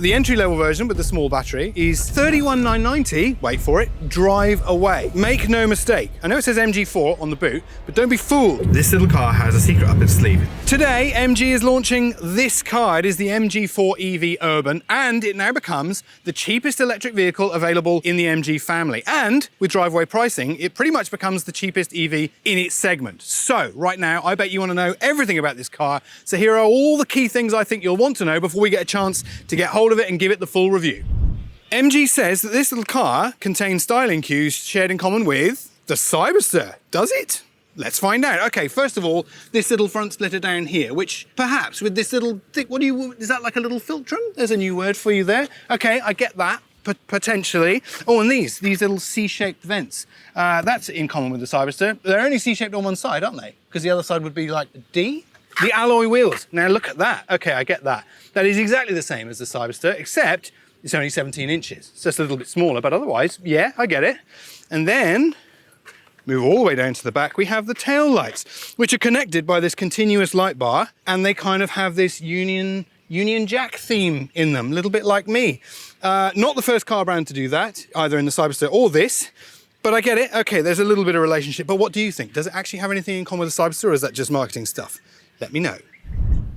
The entry-level version with the small battery is $31,990, wait for it, drive away. Make no mistake, I know it says MG4 on the boot, but don't be fooled. This little car has a secret up its sleeve. Today, MG is launching this car. It is the MG4 EV Urban, and it now becomes the cheapest electric vehicle available in the MG family. And with drive-away pricing, it pretty much becomes the cheapest EV in its segment. So right now, I bet you want to know everything about this car. So here are all the key things I think you'll want to know before we get a chance to get hold of it and give it the full review. MG says that this little car contains styling cues shared in common with the Cyberster. Does it? Let's find out. Okay, first of all, this little front splitter down here, which perhaps with this little thing, is that like a little filtrum? There's a new word for you there. Okay, I get that, potentially. Oh, and these little C-shaped vents. That's in common with the Cyberster. They're only C-shaped on one side, aren't they? Because the other side would be like a D. The alloy wheels. Now look at that. Okay, I get that. That is exactly the same as the Cyberster, except it's only 17 inches. It's just a little bit smaller, but otherwise, yeah, I get it. And then, move all the way down to the back, we have the tail lights, which are connected by this continuous light bar, and they kind of have this Union Jack theme in them, a little bit like me. Not the first car brand to do that, either in the Cyberster or this, but I get it. Okay, there's a little bit of relationship, but what do you think? Does it actually have anything in common with the Cyberster, or is that just marketing stuff? Let me know.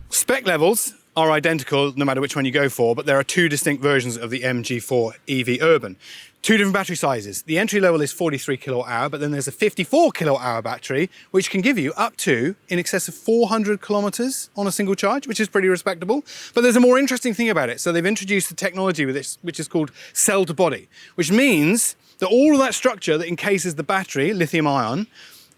Spec levels are identical no matter which one you go for, but there are two distinct versions of the MG4 EV Urban. Two different battery sizes. The entry level is 43 kilowatt hour, but then there's a 54 kilowatt hour battery, which can give you up to in excess of 400 kilometers on a single charge, which is pretty respectable. But there's a more interesting thing about it. So they've introduced the technology with this, which is called cell to body, which means that all of that structure that encases the battery, lithium ion,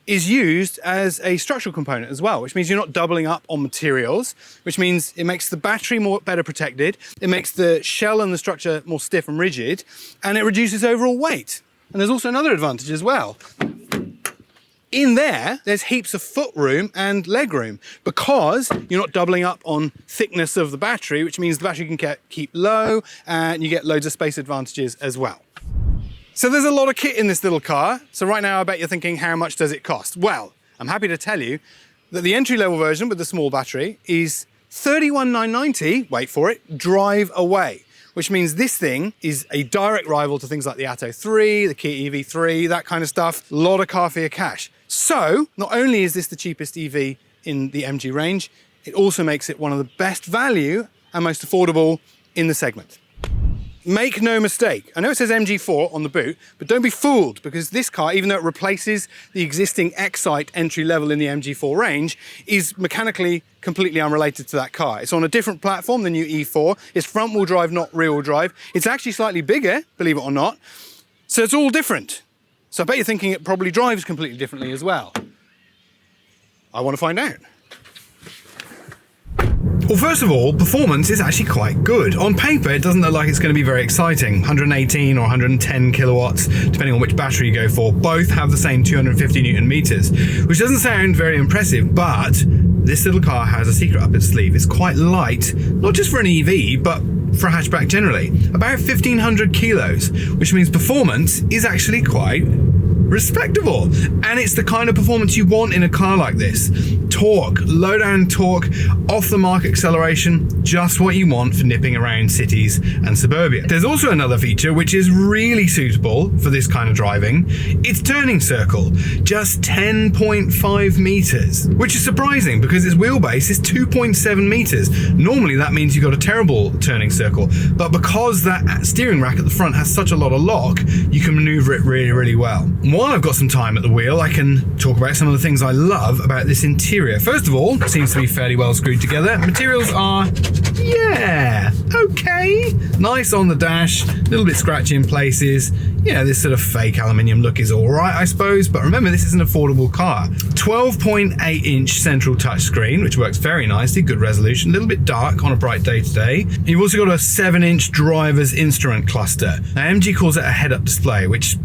is used as a structural component as well, which means you're not doubling up on materials, which means it makes the battery better protected, it makes the shell and the structure more stiff and rigid, and it reduces overall weight. And there's also another advantage as well. In there's heaps of foot room and leg room because you're not doubling up on thickness of the battery, which means the battery can keep low and you get loads of space advantages as well. So there's a lot of kit in this little car. So right now I bet you're thinking, how much does it cost? Well, I'm happy to tell you that the entry-level version with the small battery is $31,990, wait for it, drive away, which means this thing is a direct rival to things like the Atto 3, the Kia EV3, that kind of stuff. A lot of car for your cash. So not only is this the cheapest EV in the MG range, it also makes it one of the best value and most affordable in the segment. Make no mistake, I know it says MG4 on the boot, but don't be fooled because this car, even though it replaces the existing Excite entry level in the MG4 range, is mechanically completely unrelated to that car. It's on a different platform than the new E4. It's front wheel drive, not rear wheel drive. It's actually slightly bigger, believe it or not. So it's all different. So I bet you're thinking it probably drives completely differently as well. I want to find out. Well, first of all, performance is actually quite good. On paper, it doesn't look like it's going to be very exciting. 118 or 110 kilowatts, depending on which battery you go for. Both have the same 250 Newton meters, which doesn't sound very impressive, but this little car has a secret up its sleeve. It's quite light, not just for an EV, but for a hatchback generally. About 1,500 kilos, which means performance is actually quite respectable. And it's the kind of performance you want in a car like this. Torque, low down torque, off the mark acceleration, just what you want for nipping around cities and suburbia. There's also another feature which is really suitable for this kind of driving. It's turning circle, just 10.5 meters, which is surprising because its wheelbase is 2.7 meters. Normally that means you've got a terrible turning circle, but because that steering rack at the front has such a lot of lock, you can maneuver it really, really well. While I've got some time at the wheel, I can talk about some of the things I love about this interior. First of all, it seems to be fairly well screwed together. Materials are, yeah, okay. Nice on the dash, a little bit scratchy in places. Yeah, this sort of fake aluminium look is all right, I suppose, but remember, this is an affordable car. 12.8-inch central touchscreen, which works very nicely, good resolution, a little bit dark on a bright day today. You've also got a 7-inch driver's instrument cluster. Now, MG calls it a head-up display, which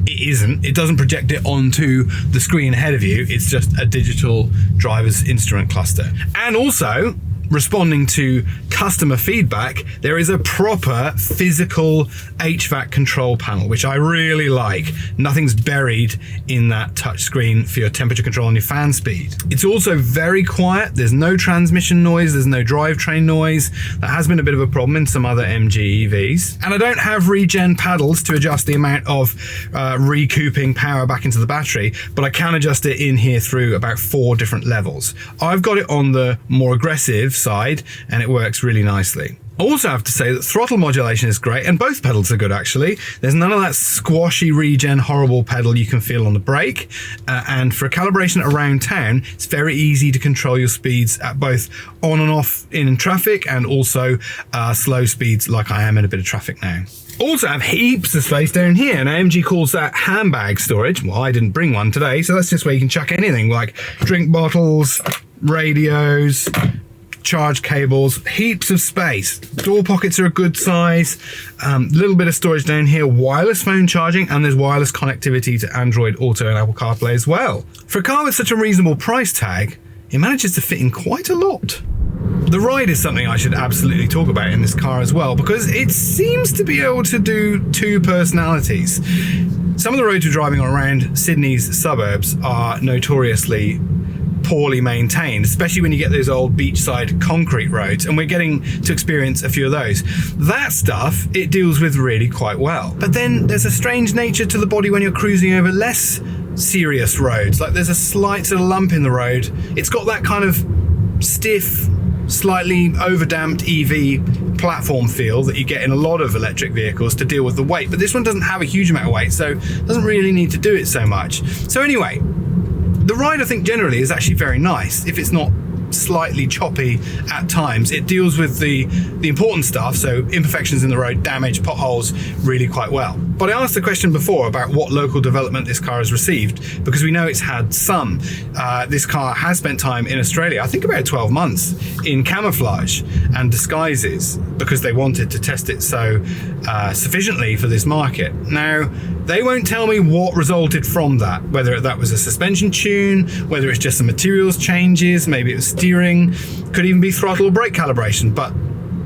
it isn't. It doesn't project it onto the screen ahead of you. It's just a digital driver's instrument cluster. And also, responding to customer feedback, there is a proper physical HVAC control panel, which I really like. Nothing's buried in that touchscreen for your temperature control and your fan speed. It's also very quiet. There's no transmission noise. There's no drivetrain noise. That has been a bit of a problem in some other MG EVs. And I don't have regen paddles to adjust the amount of recouping power back into the battery, but I can adjust it in here through about 4 different levels. I've got it on the more aggressive side and it works really nicely. I also have to say that throttle modulation is great, and both pedals are good actually. There's none of that squashy regen horrible pedal you can feel on the brake, and for a calibration around town, it's very easy to control your speeds at both on and off in traffic and also slow speeds like I am in a bit of traffic now. Also have heaps of space down here. Now MG calls that handbag storage. Well, I didn't bring one today, so that's just where you can chuck anything like drink bottles, radios, charge cables, heaps of space. Door pockets are a good size. Little bit of storage down here, wireless phone charging, and there's wireless connectivity to Android Auto and Apple CarPlay as well. For a car with such a reasonable price tag, it manages to fit in quite a lot. The ride is something I should absolutely talk about in this car as well, because it seems to be able to do 2 personalities. Some of the roads we're driving on around Sydney's suburbs are notoriously poorly maintained, especially when you get those old beachside concrete roads, and we're getting to experience a few of those. That stuff it deals with really quite well. But then there's a strange nature to the body when you're cruising over less serious roads. Like there's a slight sort of lump in the road. It's got that kind of stiff, slightly overdamped EV platform feel that you get in a lot of electric vehicles to deal with the weight, but this one doesn't have a huge amount of weight, so it doesn't really need to do it so much. So anyway, the ride I think generally is actually very nice. If it's not slightly choppy at times, it deals with the important stuff, so imperfections in the road, damage, potholes, really quite well. But I asked the question before about what local development this car has received, because we know it's had some. This car has spent time in Australia, I think about 12 months, in camouflage and disguises, because they wanted to test it so sufficiently for this market. Now, they won't tell me what resulted from that, whether that was a suspension tune, whether it's just some materials changes, maybe it was steering, could even be throttle or brake calibration, but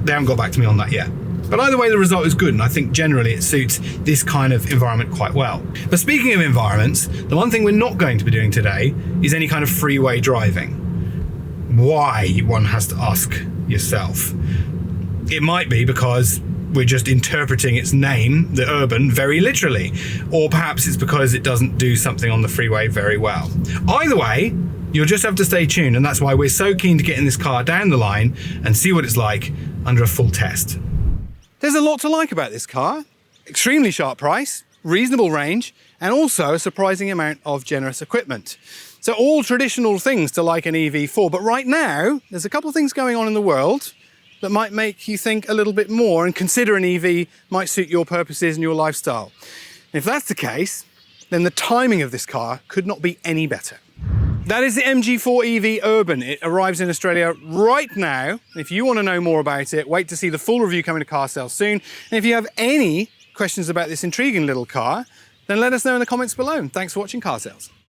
they haven't got back to me on that yet. But either way, the result is good, and I think generally it suits this kind of environment quite well. But speaking of environments, the one thing we're not going to be doing today is any kind of freeway driving. Why, one has to ask yourself. It might be because we're just interpreting its name, the Urban, very literally. Or perhaps it's because it doesn't do something on the freeway very well. Either way, you'll just have to stay tuned, and that's why we're so keen to get in this car down the line and see what it's like under a full test. There's a lot to like about this car. Extremely sharp price, reasonable range, and also a surprising amount of generous equipment. So all traditional things to like an EV4, but right now, there's a couple of things going on in the world that might make you think a little bit more and consider an EV might suit your purposes and your lifestyle. And if that's the case, then the timing of this car could not be any better. That is the MG4 EV Urban. It arrives in Australia right now. If you want to know more about it, wait to see the full review coming to car sales soon. And if you have any questions about this intriguing little car, then let us know in the comments below. And thanks for watching Car Sales.